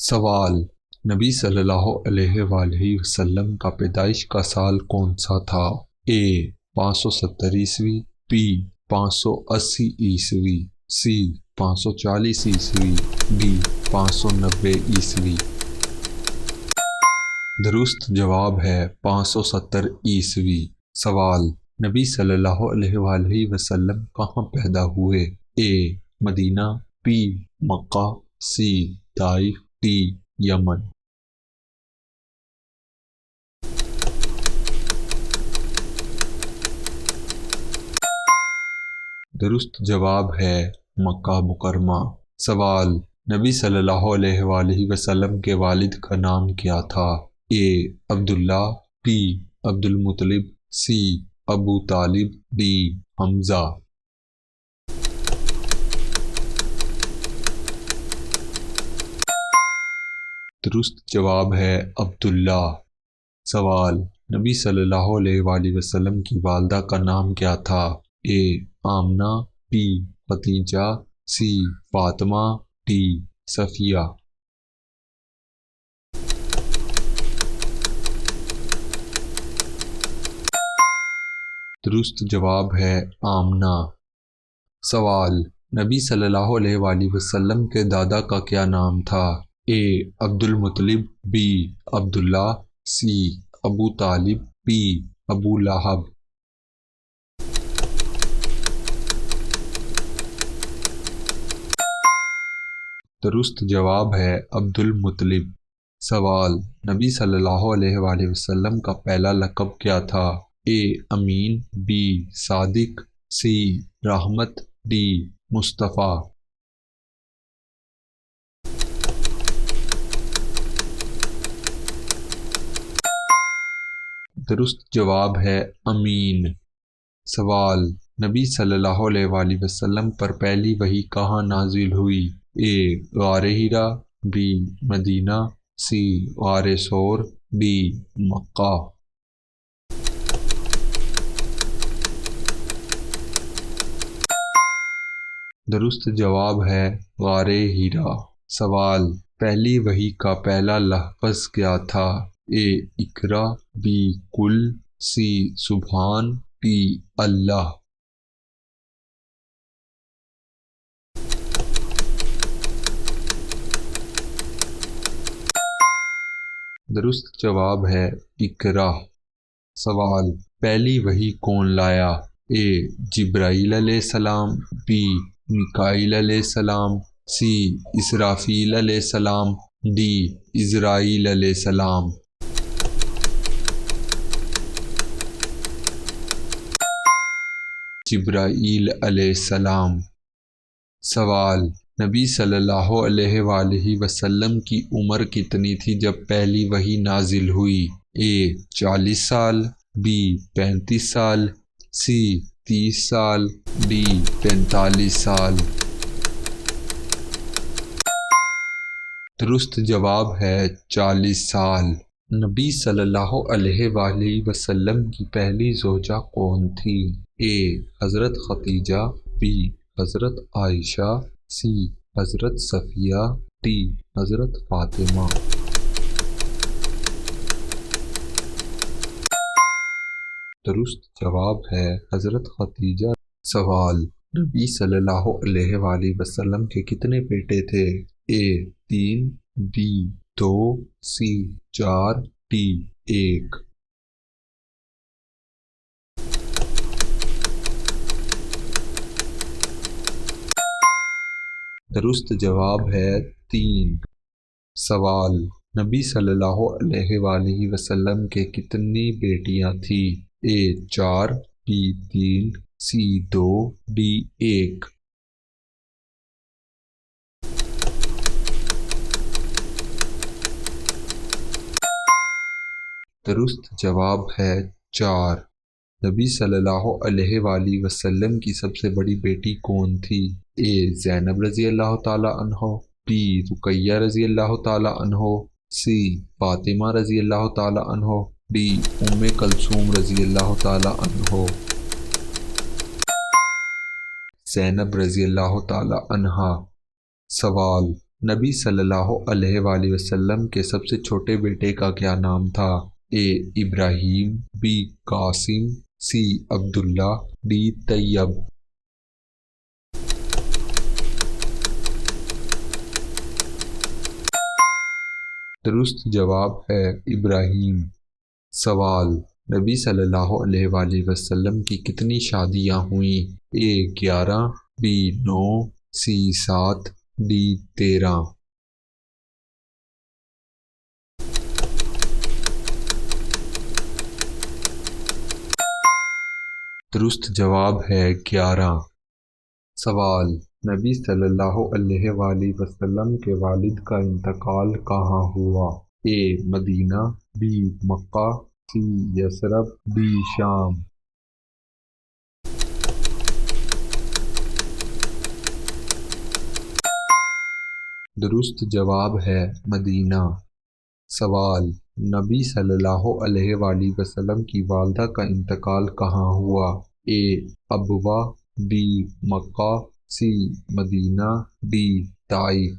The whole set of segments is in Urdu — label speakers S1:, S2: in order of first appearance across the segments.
S1: سوال: نبی صلی اللہ علیہ وآلہ وسلم کا پیدائش کا سال کون سا تھا؟ اے 570 عیسوی، بی 580 عیسوی، سی 540 عیسوی، ڈی 590 عیسوی۔ درست جواب ہے 570 عیسوی۔ سوال: نبی صلی اللہ علیہ وآلہ وسلم کہاں پیدا ہوئے؟ A Medina, B Mecca, C Taif, D Yemen. درست جواب ہے مکہ مکرمہ۔ سوال: نبی صلی اللہ علیہ وآلہ وسلم کے والد کا نام کیا تھا؟ اے عبداللہ، بی عبد المطلب، سی ابو طالب، ڈی حمزہ۔ درست جواب ہے عبداللہ۔ سوال: نبی صلی اللہ علیہ وآلہ وسلم کی والدہ کا نام کیا تھا؟ A Amina, B Khadija, C Fatima, D Safiya. درست جواب ہے آمنہ۔ سوال: نبی صلی اللہ علیہ وآلہ وسلم کے دادا کا کیا نام تھا؟ اے عبد المطلب، بی عبداللہ، سی ابو طالب، ڈی ابو لہب۔ درست جواب ہے عبد المطلب۔ سوال: نبی صلی اللہ علیہ وآلہ وسلم کا پہلا لقب کیا تھا؟ اے امین، بی صادق، سی رحمت، ڈی مصطفیٰ۔ درست جواب ہے امین۔ سوال: نبی صلی اللہ علیہ وآلہ وسلم پر پہلی وحی کہاں نازل ہوئی؟ اے غار حرا، بی مدینہ، سی غار ثور، ڈی مکہ۔ درست جواب ہے غار حرا۔ سوال: پہلی وحی کا پہلا لفظ کیا تھا؟ اے اقرا، بی قل، سی سبحان، ڈی اللہ۔ درست جواب ہے اقرا۔ سوال: پہلی وحی کون لایا؟ اے جبرائیل علیہ السلام، بی میکائیل علیہ السلام، سی اسرافیل علیہ السلام، ڈی عزرائیل علیہ السلام۔ جبرائیل علیہ السلام۔ سوال: نبی صلی اللہ علیہ وآلہ وسلم کی عمر کتنی تھی جب پہلی وحی نازل ہوئی؟ اے 40 سال، بی 35 سال، سی 30 سال، ڈی 45 سال۔ درست جواب ہے 40 سال۔ نبی صلی اللہ علیہ وآلہ وسلم کی پہلی زوجہ کون تھی؟ اے حضرت خدیجہ، بی حضرت عائشہ، سی حضرت صفیہ، ڈی حضرت فاطمہ۔ درست جواب ہے حضرت خدیجہ۔ سوال: نبی صلی اللہ علیہ وآلہ وسلم کے کتنے بیٹے تھے؟ اے 3، بی 2، سی 4، ڈی 1۔ درست جواب ہے 3۔ سوال: نبی صلی اللہ علیہ وآلہ وسلم کے کتنی بیٹیاں تھیں؟ اے 4، بی 3، سی 2، ڈی 1۔ درست جواب ہے 4۔ نبی صلی اللہ علیہ وآلہ وسلم کی سب سے بڑی بیٹی کون تھی؟ اے زینب رضی اللہ تعالیٰ عنہ، بی رقیہ رضی اللہ تعالیٰ عنہ، سی فاطمہ رضی اللہ تعالیٰ عنہ، ڈی ام کلثوم رضی اللہ تعالیٰ عنہ۔ زینب رضی اللہ تعالیٰ عنہا۔ سوال: نبی صلی اللہ علیہ وآلہ وسلم کے سب سے چھوٹے بیٹے کا کیا نام تھا؟ A Ibrahim, B Qasim, C Abdullah, D Tayyab. درست جواب ہے ابراہیم۔ سوال: نبی صلی اللہ علیہ وآلہ وسلم کی کتنی شادیاں ہوئیں؟ اے 11، بی 9، سی 7، ڈی 13۔ درست جواب ہے 11۔ سوال: نبی صلی اللہ علیہ وآلہ وسلم کے والد کا انتقال کہاں ہوا؟ A Medina, B Mecca, C Yathrib, D Sham. درست جواب ہے مدینہ۔ سوال: نبی صلی اللہ علیہ وآلہ وسلم کی والدہ کا انتقال کہاں ہوا؟ A Abwa, B Mecca, C Medina, D Taif.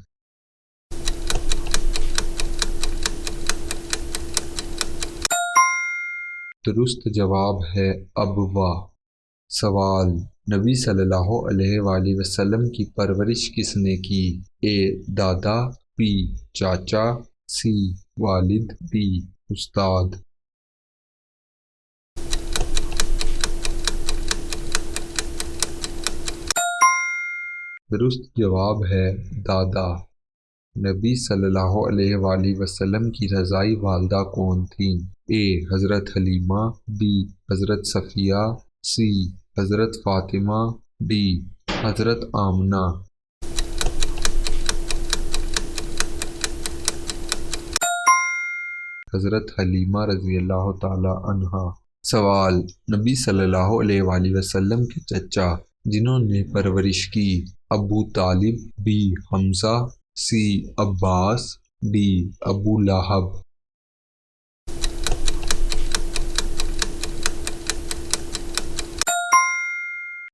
S1: درست جواب ہے ابوا۔ سوال: نبی صلی اللہ علیہ وآلہ وسلم کی پرورش کس نے کی؟ اے دادا، بی چاچا، سی والد، ڈی استاد۔ درست جواب ہے دادا۔ نبی صلی اللہ علیہ وآلہ وسلم کی رضائی والدہ کون تھیں؟ اے حضرت حلیمہ، بی حضرت صفیہ، سی حضرت فاطمہ، ڈی حضرت آمنہ۔ حضرت حلیمہ رضی اللہ تعالی عنہا۔ سوال: نبی صلی اللہ علیہ وآلہ وسلم کے چچا جنہوں نے پرورش کی، ابو طالب، be Hamza, C Abbas, D ابو لہب۔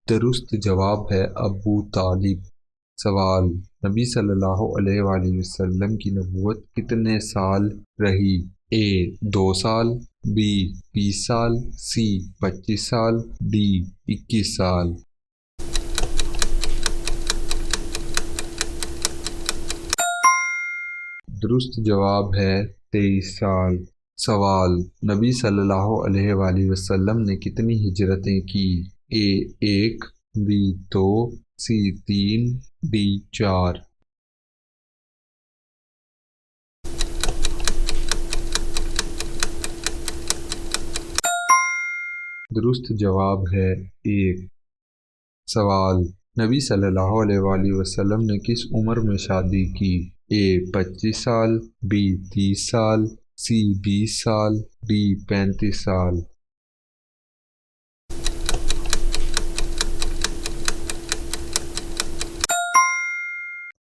S1: درست جواب ہے ابو طالب۔ سوال: نبی صلی اللہ علیہ وآلہ وسلم کی نبوت کتنے سال رہی؟ اے 2 سال، بی 20 سال، سی 25 سال، ڈی 21 سال۔ درست جواب ہے 23 سال۔ سوال: نبی صلی اللہ علیہ وآلہ وسلم نے کتنی ہجرتیں کی؟ اے 1، بی 2، سی 3، ڈی 4۔ درست جواب ہے 1۔ سوال: نبی صلی اللہ علیہ وآلہ وسلم نے کس عمر میں شادی کی؟ اے 25 سال، بی 30 سال، سی 20 سال، ڈی 35 سال۔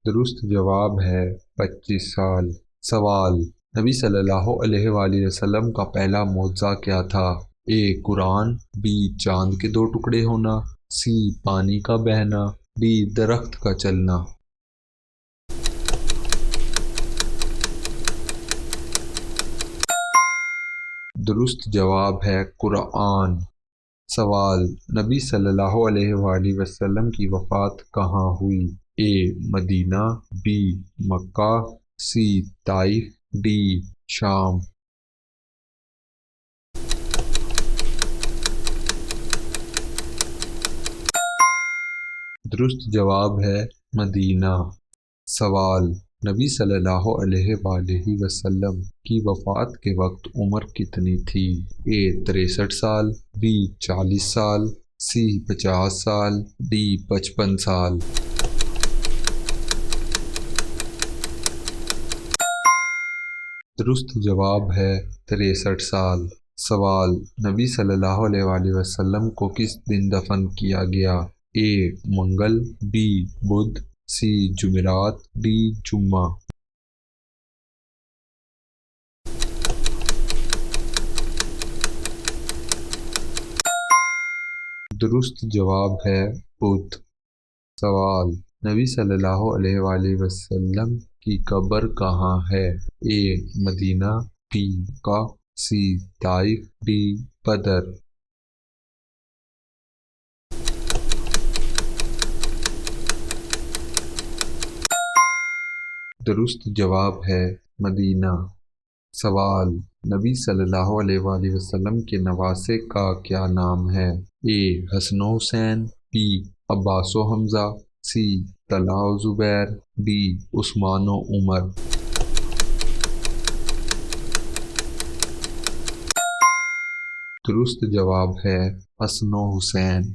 S1: درست جواب ہے 25 سال۔ سوال: نبی صلی اللہ علیہ وآلہ وسلم کا پہلا معجزہ کیا تھا؟ اے قرآن، بی چاند کے 2 ٹکڑے ہونا، سی پانی کا بہنا، ڈی درخت کا چلنا۔ درست جواب ہے قرآن۔ سوال: نبی صلی اللہ علیہ وآلہ وسلم کی وفات کہاں ہوئی؟ A Medina, B Mecca, C Taif, D Sham. درست جواب ہے مدینہ۔ سوال: نبی صلی اللہ علیہ وآلہ وسلم کی وفات کے وقت عمر کتنی تھی؟ اے 63 سال، بی 40 سال، سی 50 سال، ڈی 55 سال۔ درست جواب ہے 63 سال۔ سوال: نبی صلی اللہ علیہ وآلہ وسلم کو کس دن دفن کیا گیا؟ اے منگل، بی بدھ، سی جمعرات، ڈی جمعہ۔ درست جواب ہے بدھ۔ سوال: نبی صلی اللہ علیہ وآلہ وسلم کی قبر کہاں ہے؟ A Medina, B Mecca, C Taif, D Badr. درست جواب ہے مدینہ۔ سوال، نبی صلی اللہ علیہ وآلہ وسلم کے نواسے کا کیا نام ہے؟ اے حسن و حسین، بی عباس و حمزہ، سی طلحہ و زبیر، ڈی عثمان و عمر۔ درست جواب ہے حسن و حسین۔